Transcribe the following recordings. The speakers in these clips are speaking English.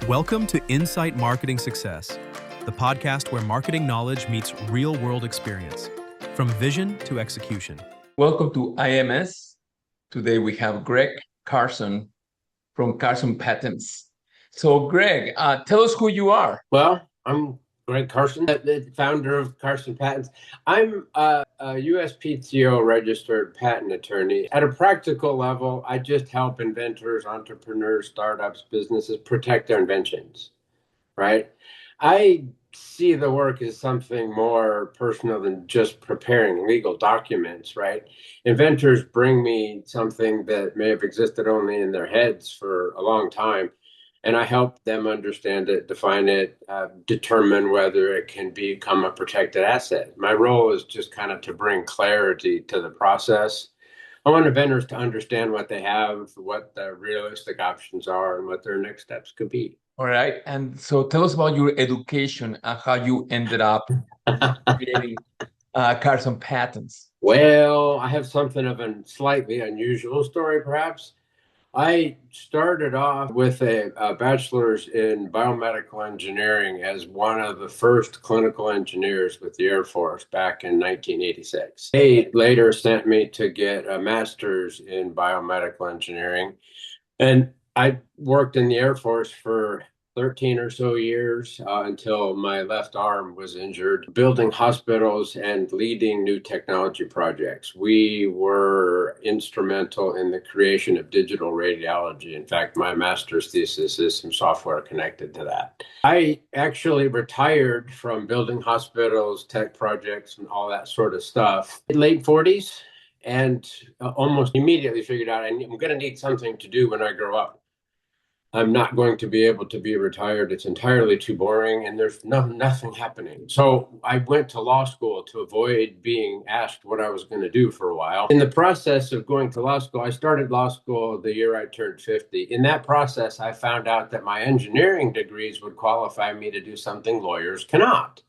Welcome to Insight Marketing Success, the podcast where marketing knowledge meets real-world experience, from vision to execution. Welcome to IMS. Today we have Greg Carson from Carson Patents. So Greg, tell us who you are. Well, I'm Greg Carson, the founder of Carson Patents. I'm a USPTO registered patent attorney. At a practical level, I just help inventors, entrepreneurs, startups, businesses protect their inventions, right? I see the work as something more personal than just preparing legal documents, right? Inventors bring me something that may have existed only in their heads for a long time, and I help them understand it, define it, determine whether it can become a protected asset. My role is just kind of to bring clarity to the process. I want inventors to understand what they have, what the realistic options are, and what their next steps could be. All right. And so tell us about your education and how you ended up creating Carson Patents. Well, I have something of a slightly unusual story, perhaps. I started off with a bachelor's in biomedical engineering as one of the first clinical engineers with the Air Force back in 1986. They later sent me to get a master's in biomedical engineering, and I worked in the Air Force for 13 or so years until my left arm was injured, building hospitals and leading new technology projects. We were instrumental in the creation of digital radiology. In fact, my master's thesis is some software connected to that. I actually retired from building hospitals, tech projects, and all that sort of stuff in late 40s, and almost immediately figured out I'm going to need something to do when I grow up. I'm not going to be able to be retired. It's entirely too boring, and there's nothing happening. So I went to law school to avoid being asked what I was going to do for a while. In the process of going to law school, I started law school the year I turned 50. In that process, I found out that my engineering degrees would qualify me to do something lawyers cannot.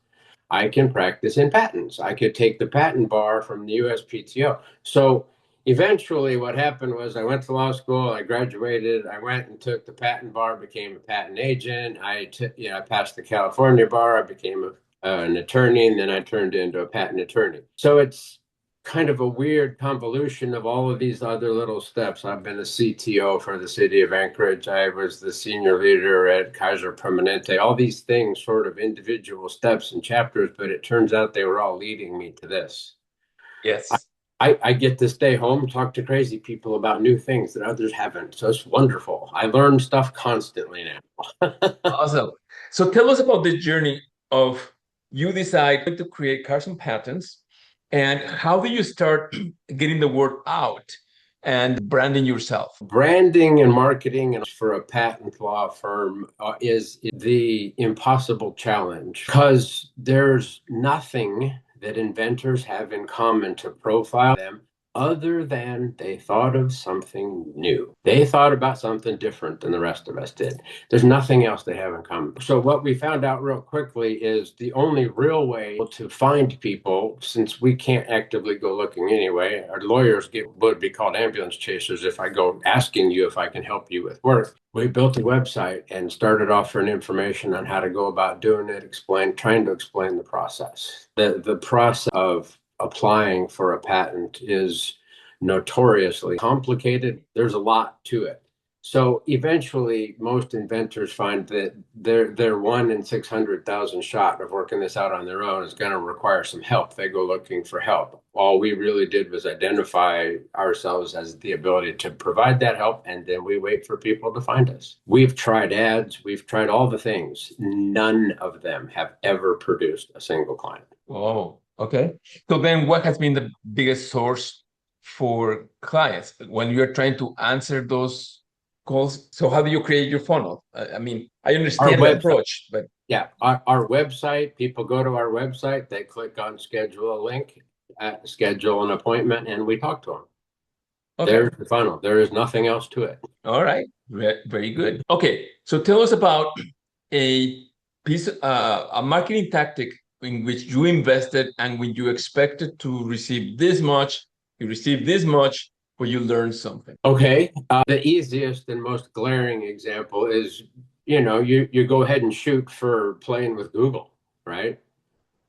I can practice in patents. I could take the patent bar from the USPTO. So eventually what happened was I went to law school, I graduated, I went and took the patent bar, became a patent agent. I passed the California bar, I became an attorney, and then I turned into a patent attorney. So it's kind of a weird convolution of all of these other little steps. I've been a CTO for the city of Anchorage. I was the senior leader at Kaiser Permanente. All these things, sort of individual steps and chapters, but it turns out they were all leading me to this. Yes. I get to stay home, talk to crazy people about new things that others haven't. So it's wonderful. I learn stuff constantly now. Awesome. So tell us about the journey of you deciding to create Carson Patents, and how do you start getting the word out and branding yourself? Branding and marketing for a patent law firm is the impossible challenge, because there's nothing that inventors have in common to profile them other than they thought of something new. They thought about something different than the rest of us did. There's nothing else they have in common. So what we found out real quickly is the only real way to find people, since we can't actively go looking anyway, our lawyers would be called ambulance chasers if I go asking you if I can help you with work. We built a website and started offering information on how to go about doing it, trying to explain the process. The process of applying for a patent is notoriously complicated. There's a lot to it. So eventually, most inventors find that their 1 in 600,000 shot of working this out on their own is going to require some help. They go looking for help. All we really did was identify ourselves as the ability to provide that help, and then we wait for people to find us. We've tried ads. We've tried all the things. None of them have ever produced a single client. Oh, okay. So then what has been the biggest source for clients when you're trying to answer those calls? So how do you create your funnel? I mean, I understand the approach, but yeah, our website, people go to our website, they click on schedule a link, schedule an appointment, and we talk to them. Okay. There's the funnel. There is nothing else to it. All right. Very good. Okay. So tell us about a marketing tactic in which you invested, and when you expected to receive this much, you received this much, where you learned something. Okay. The easiest and most glaring example is you go ahead and shoot for playing with Google, right?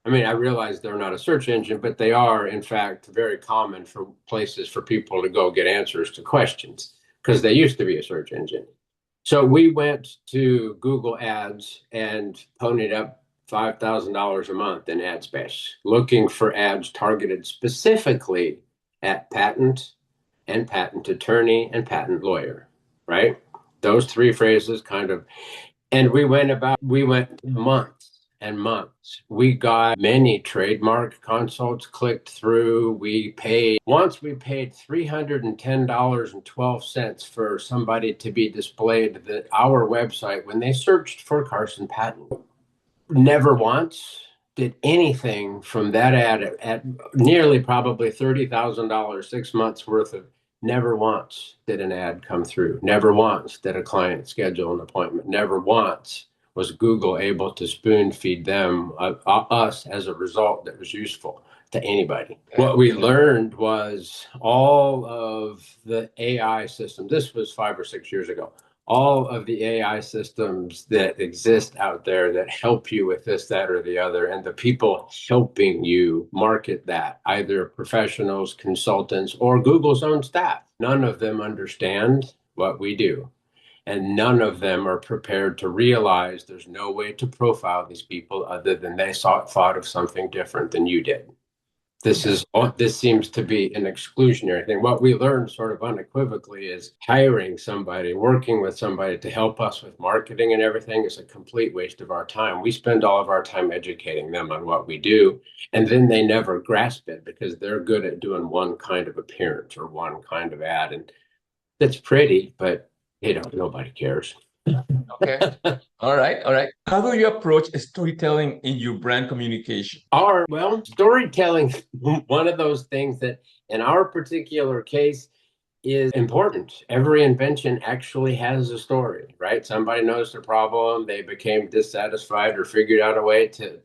I mean, I realize they're not a search engine, but they are, in fact, very common for places for people to go get answers to questions because they used to be a search engine. So we went to Google Ads and ponied up $5,000 a month in ad space, looking for ads targeted specifically at patent and patent attorney and patent lawyer, right? Those three phrases and we went months and months. We got many trademark consults clicked through. Once we paid $310.12 for somebody to be displayed at our website when they searched for Carson Patent. Never once did anything from that ad at nearly probably $30,000, 6 months worth of. Never once did an ad come through. Never once did a client schedule an appointment. Never once was Google able to spoon feed them, us, as a result that was useful to anybody. What we learned was all of the AI systems, this was 5 or 6 years ago, all of the AI systems that exist out there that help you with this, that, or the other, and the people helping you market that, either professionals, consultants, or Google's own staff. None of them understand what we do. And none of them are prepared to realize there's no way to profile these people other than they thought of something different than you did. This seems to be an exclusionary thing. What we learned sort of unequivocally is hiring somebody, working with somebody to help us with marketing and everything is a complete waste of our time. We spend all of our time educating them on what we do, and then they never grasp it because they're good at doing one kind of appearance or one kind of ad. And it's pretty, but nobody cares. Okay. All right. How do you approach storytelling in your brand communication? Storytelling, one of those things that in our particular case is important. Every invention actually has a story, right? Somebody knows the problem, they became dissatisfied or figured out a way to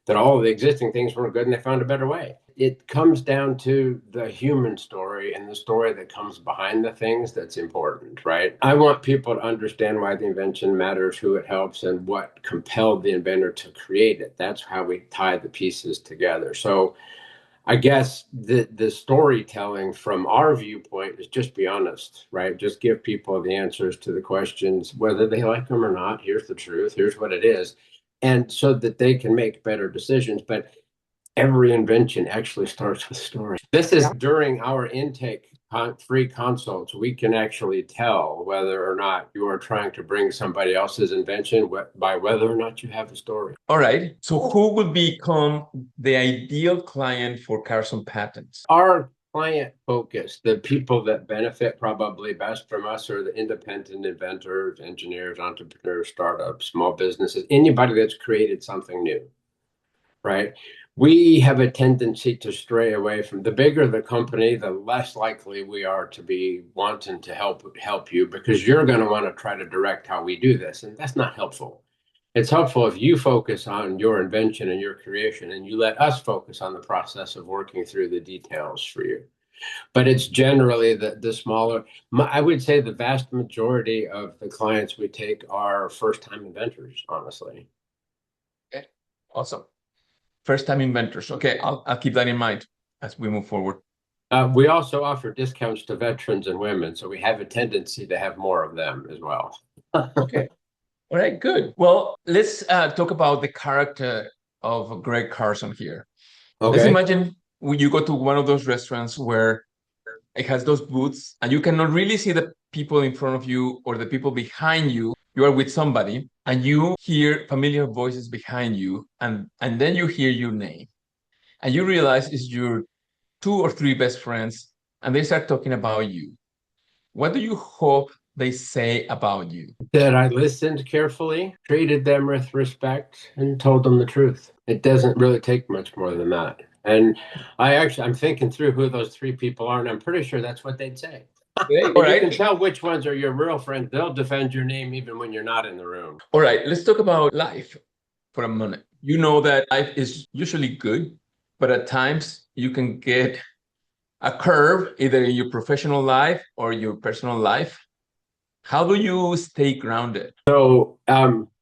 that all of the existing things weren't good and they found a better way. It comes down to the human story and the story that comes behind the things that's important, right? I want people to understand why the invention matters, who it helps, and what compelled the inventor to create it. That's how we tie the pieces together. So I guess the storytelling from our viewpoint is just be honest, right? Just give people the answers to the questions, whether they like them or not. Here's the truth. Here's what it is. And so that they can make better decisions. But every invention actually starts with story. This is during our intake free consults, we can actually tell whether or not you are trying to bring somebody else's invention by whether or not you have a story. All right. So who will become the ideal client for Carson Patents? Our client focus, the people that benefit probably best from us are the independent inventors, engineers, entrepreneurs, startups, small businesses, anybody that's created something new, right? We have a tendency to stray away from the bigger the company, the less likely we are to be wanting to help you because you're going to want to try to direct how we do this. And that's not helpful. It's helpful if you focus on your invention and your creation and you let us focus on the process of working through the details for you. But it's generally the smaller, I would say the vast majority of the clients we take are first-time inventors, honestly. Okay, awesome. First-time inventors. Okay, I'll keep that in mind as we move forward. We also offer discounts to veterans and women, so we have a tendency to have more of them as well. Okay. All right, good. Well, let's talk about the character of Greg Carson here. Okay. Let's imagine when you go to one of those restaurants where it has those booths and you cannot really see the people in front of you or the people behind you. You are with somebody and you hear familiar voices behind you and then you hear your name and you realize it's your 2 or 3 best friends and they start talking about you. What do you hope they say about you? That I listened carefully, treated them with respect, and told them the truth. It doesn't really take much more than that. And I'm thinking through who those 3 people are, and I'm pretty sure that's what they'd say. Okay. All right. You can tell which ones are your real friends. They'll defend your name even when you're not in the room. All right, let's talk about life for a minute. You know that life is usually good, but at times you can get a curve either in your professional life or your personal life. How do you stay grounded? So,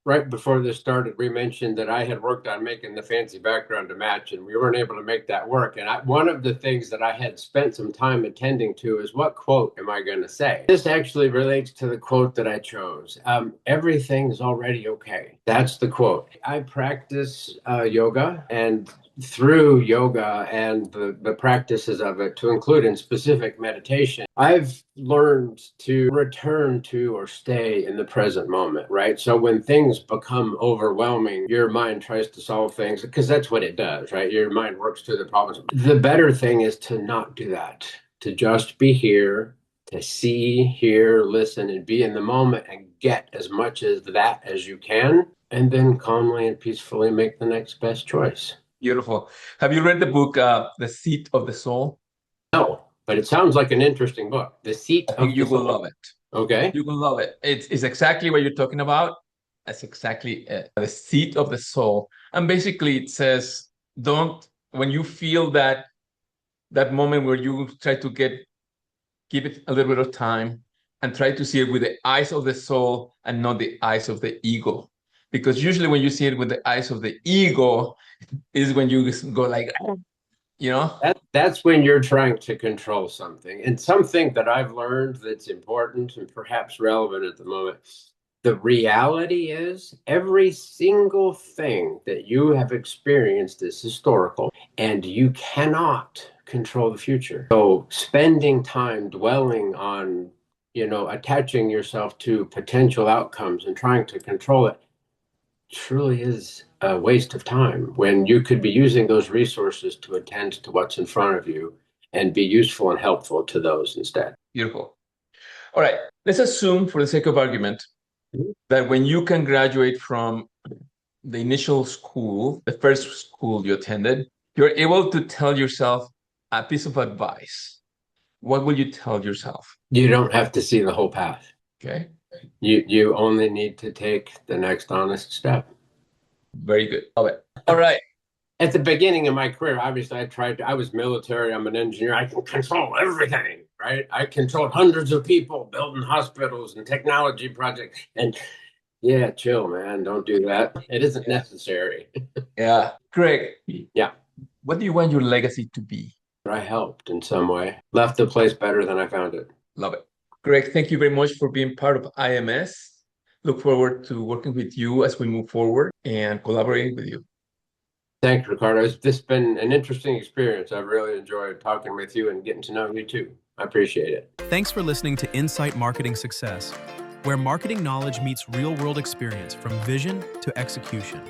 right before this started, we mentioned that I had worked on making the fancy background to match, and we weren't able to make that work. And one of the things that I had spent some time attending to is, what quote am I going to say? This actually relates to the quote that I chose. Everything's already okay. That's the quote. I practice yoga, and through yoga and the practices of it, to include in specific meditation, I've learned to return to or stay in the present moment, right? So when things become overwhelming, your mind tries to solve things, because that's what it does, right? Your mind works through the problems. The better thing is to not do that, to just be here, to see, hear, listen, and be in the moment and get as much as that as you can, and then calmly and peacefully make the next best choice. Beautiful. Have you read the book, The Seat of the Soul? No, but it sounds like an interesting book. The Seat I think of you the will Soul. love it. Okay. You will love it. It's exactly what you're talking about. That's exactly it. The seat of the soul. And basically it says, when you feel that moment where you try to give it a little bit of time and try to see it with the eyes of the soul and not the eyes of the ego. Because usually when you see it with the eyes of the ego is when you go like, That's when you're trying to control something. And something that I've learned that's important and perhaps relevant at the moment, the reality is every single thing that you have experienced is historical, and you cannot control the future. So spending time dwelling on, attaching yourself to potential outcomes and trying to control it truly is a waste of time, when you could be using those resources to attend to what's in front of you and be useful and helpful to those instead. Beautiful. All right. Let's assume, for the sake of argument, that when you can graduate from the initial school, the first school you attended, you're able to tell yourself a piece of advice. What will you tell yourself? You don't have to see the whole path. Okay. You only need to take the next honest step. Very good. Love it. All right. At the beginning of my career, obviously, I was military, I'm an engineer, I can control everything, right? I controlled hundreds of people building hospitals and technology projects. And yeah, chill, man, don't do that. It isn't necessary. Yeah. Greg. Yeah. What do you want your legacy to be? I helped in some way, left the place better than I found it. Love it. Greg, thank you very much for being part of IMS. Look forward to working with you as we move forward and collaborating with you. Thanks, Ricardo. This has been an interesting experience. I've really enjoyed talking with you and getting to know you too. I appreciate it. Thanks for listening to Insight Marketing Success, where marketing knowledge meets real-world experience from vision to execution.